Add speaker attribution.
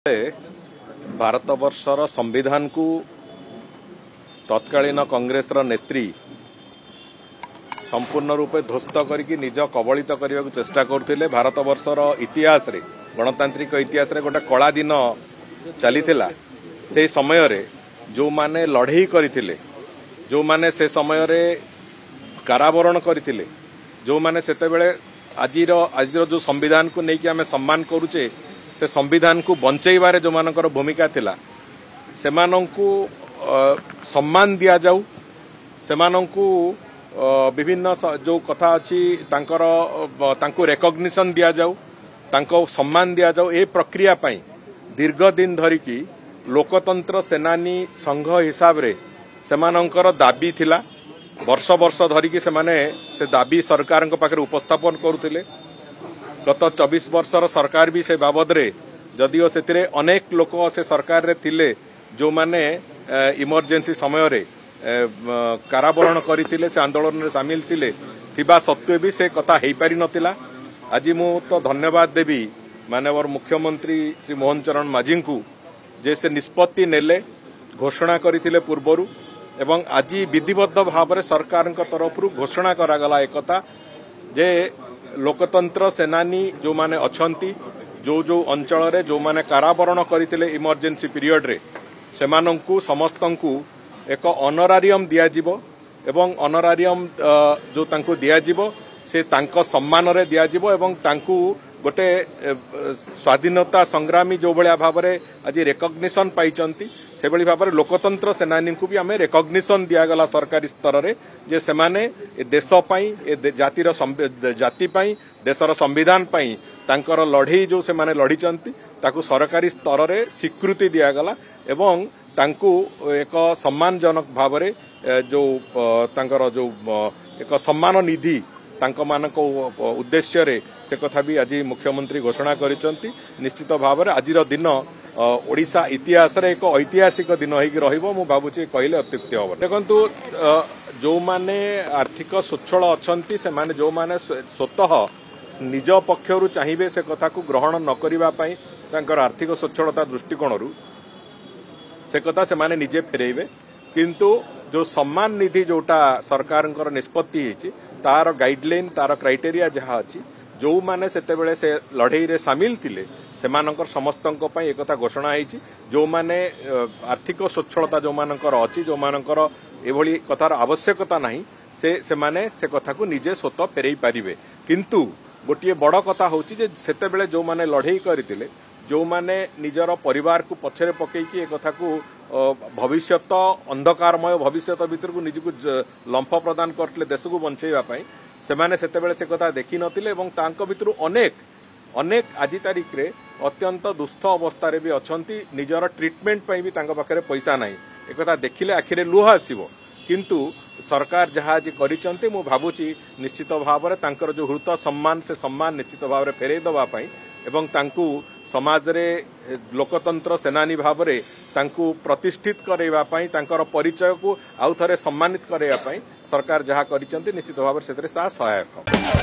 Speaker 1: भारत वर्षर संविधान को तत्कालीन कांग्रेस नेत्री संपूर्ण रूपे ध्वस्त करके निज कबलित करने को चेष्टा करते। भारत वर्षर इतिहास रे गणतांत्रिक इतिहास रे गोटे कला दिन चली से समय रे जो माने लड़ई करथिले, जो माने से समय रे कारावरण करथिले, जो माने सेतेबेले आजिर जो संविधान को लेकिन आम सम्मान करुचे से संविधान को बंचेबारे जो मानकर भूमिका थिला सेमानंकु सम्मान दिया जाऊ, सेमानंकु विभिन्न जो कथा अच्छी तांको रेकग्निशन दिया जाऊ, तांको सम्मान दिया जाऊ। ए प्रक्रिया पई दीर्घ दिन धरिकी लोकतंत्र सेनानी संघ हिसाब रे सेमानंकर दाबी थिला। वर्ष वर्ष धरिकी से दाबी सरकार पाखे उपस्थापन करुथिले। गत 24 वर्षर सरकार भी से बाबद रे जदिओ से अनेक लोक से सरकार रे थिले जो माने इमरजेंसी समय रे कारावरण करथिले, से आंदोलन में सामिल थिले थिबा सत्वे भी से कथा हेई पारि नथिला। आज मु तो धन्यवाद देवी माननीय मुख्यमंत्री श्री मोहन चरण माझी को जे से निष्पत्ति नेले, घोषणा करथिले पूर्वरु एवं आज विधिबद्ध भाव में सरकार तरफ घोषणा करागला एकता जे लोकतंत्र सेनानी जो माने अछंती, जो अंचल रे जो माने कारावरण करथिले इमरजेंसी पीरियड रे सेमानंकु समस्तंकु एक ऑनरारियम दिया जिवो एवं ऑनरारियम जो तांको दिया जिवो से तांको सम्मान रे दिया जिवो एवं तांको गोटे स्वाधीनता संग्रामी जो भाया भाव में आज रेकग्निशन पाइचंती से भाई भाव में लोकतंत्र सेनानी को भी आम रेकग्निशन दिगला सरकारी स्तर में जे से माने देश जातिर जाति देशर संविधान तांकर लड़ई जो से माने लड़ीचंती ताकू सरकारी स्तर में स्वीकृति दिगला एवं तांकू एक सम्मानजनक भाव में जो तांकर जो एक सम्मान निधि तांको मानक उद्देश्य रे से कथा भी आज मुख्यमंत्री घोषणा करिसंती। निश्चित भाव में आज दिन ओडिशा इतिहास रे एक ऐतिहासिक दिन होइक रहिबो मु भाबुची कहले अत्युक्ति हबो। देखंतु जो माने आर्थिक स्वच्छल अछंती से माने जो माने स्वतः निज पक्षरु चाहिबे से कथा को ग्रहण न करिबा पई तांकर आर्थिक स्वच्छलता दृष्टिकोणरु से कथा से माने निजे फेरेइबे, किंतु जो सम्मान निधि जोटा सरकार निष्पत्ति होती तार गाइडलाइन तार क्राइटेरिया जहाँ अच्छी जो माने सेतेबेले से लड़ई रे सामिल थिले सेमानंकर समस्तंक पई एकता घोषणा होती। जो माने आर्थिक स्वच्छलता जो मानकर अच्छी जो मानकर एभली कथार आवश्यकता नहीं से माने से कथा को निजे स्वतः फेरई पारिबे। किंतु गोटे बड़ कथा होची जे सेतेबेले जो माने लड़ई करथिले जो माने निजर परिवार को पछरे पकईकी एक कथा को भविष्यत अंधकारमय भविष्यत भीतर को निजको लंफ प्रदान करथिले देश को बंचेबा पई सेमाने सेतेबेले से कथा देखि नथिले एवं तांको भितरु अनेक अनेक आज तारीख रे अत्यंत दुस्थ अवस्था रे भी अछंती। निजर ट्रीटमेंट पई भी तांको पाखरे पैसा नाही एक कथा देखिले आखिरे लुह आसीबो, किंतु सरकार जहाँ आज करिसंती मु भाबुची निश्चित भाव में तांकर जो हृत सम्मान से सम्मान निश्चित भाव में फेरई दबा पई एवं तांकु समाज रे लोकतंत्र सेनानी भाव में तांकु प्रतिष्ठित करैबा पई तांकर परिचय को आउ थरे सम्मानित करैबा पई सरकार जहाँ करिसंती निश्चित भाव में सेतरे सहायक।